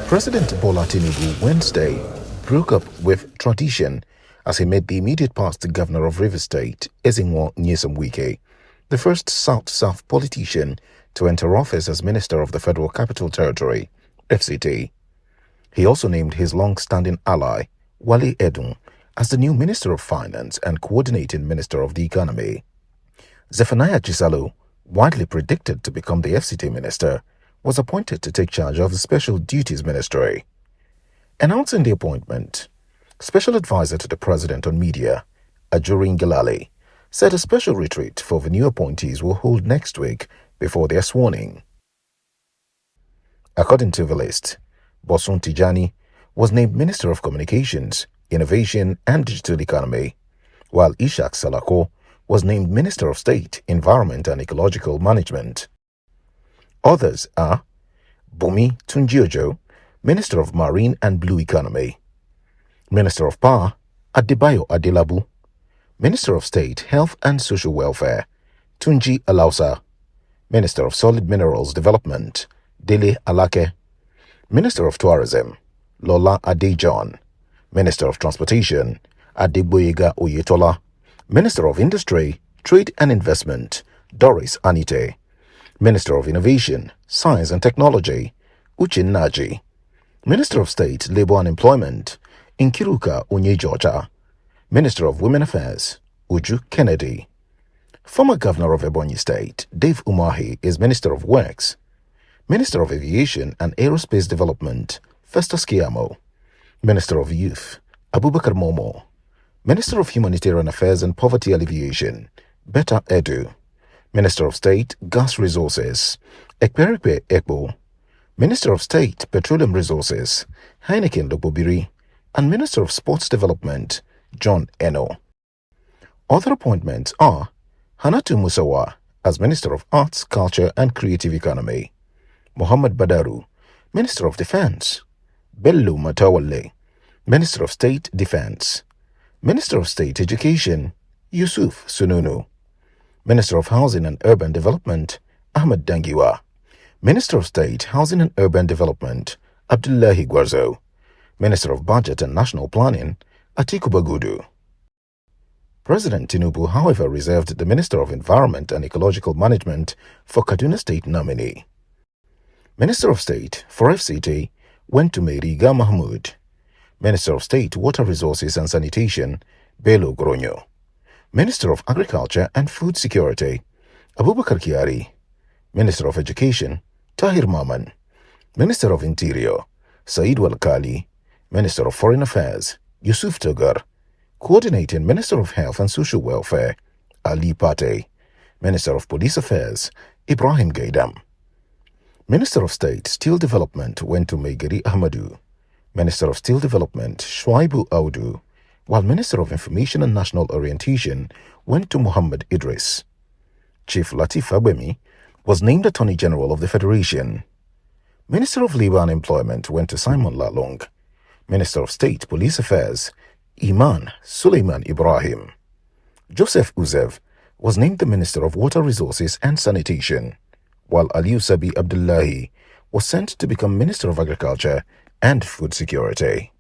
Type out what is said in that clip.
President Bola Tinubu Wednesday broke up with tradition as he made the immediate past governor of Rivers State, Wike, the first South-South politician to enter office as Minister of the Federal Capital Territory, FCT. He also named his long-standing ally, Wale Edun, as the new Minister of Finance and Coordinating Minister of the Economy. Zephaniah Chisalu, widely predicted to become the FCT minister, was appointed to take charge of the Special Duties Ministry. Announcing the appointment, Special Advisor to the President on Media, Ajurin Gelale, said a special retreat for the new appointees will hold next week before they are sworn in. According to the list, Bosun Tijani was named Minister of Communications, Innovation and Digital Economy, while Ishak Salako was named Minister of State, Environment and Ecological Management. Others are Bumi Tunjiojo, Minister of Marine and Blue Economy; Minister of Power, Adebayo Adelabu; Minister of State, Health and Social Welfare, Tunji Alausa; Minister of Solid Minerals Development, Dele Alake; Minister of Tourism, Lola Adejon; Minister of Transportation, Adegboyega Oyetola; Minister of Industry, Trade and Investment, Doris Anite; Minister of Innovation, Science and Technology, Uchin Naji; Minister of State, Labour and Employment, Nkiruka Onyejoja; Minister of Women Affairs, Uju Kennedy. Former Governor of Ebonyi State, Dave Umahi, is Minister of Works. Minister of Aviation and Aerospace Development, Festus Keyamo; Minister of Youth, Abubakar Momo; Minister of Humanitarian Affairs and Poverty Alleviation, Betta Edu; Minister of State, Gas Resources, Ekperepe Ekbo; Minister of State, Petroleum Resources, Heineken Lobobiri; and Minister of Sports Development, John Eno. Other appointments are Hanatu Musawa as Minister of Arts, Culture and Creative Economy, Muhammad Badaru, Minister of Defense, Bello Matawale, Minister of State Defense, Minister of State Education, Yusuf Sununu, Minister of Housing and Urban Development, Ahmed Dangiwa, Minister of State, Housing and Urban Development, Abdullahi Gwarzo, Minister of Budget and National Planning, Atiku Bagudu. President Tinubu, however, reserved the Minister of Environment and Ecological Management for Kaduna State nominee. Minister of State for FCT went to Meriga Mahmood. Minister of State, Water Resources and Sanitation, Bello Gronyo. Minister of Agriculture and Food Security, Abubakar Kiari. Minister of Education, Tahir Maman. Minister of Interior, Said Walkali. Minister of Foreign Affairs, Yusuf Togar. Coordinating Minister of Health and Social Welfare, Ali Pate. Minister of Police Affairs, Ibrahim Gaidam. Minister of State, Steel Development went to Megari Ahmadu. Minister of Steel Development, Shuaibu Audu, while Minister of Information and National Orientation went to Muhammad Idris. Chief Latif Abemi was named Attorney General of the Federation. Minister of Labour and Employment went to Simon Lalong. Minister of State Police Affairs, Iman Suleiman Ibrahim. Joseph Uzev was named the Minister of Water Resources and Sanitation, while Aliu Sabi Abdullahi was sent to become Minister of Agriculture and Food Security.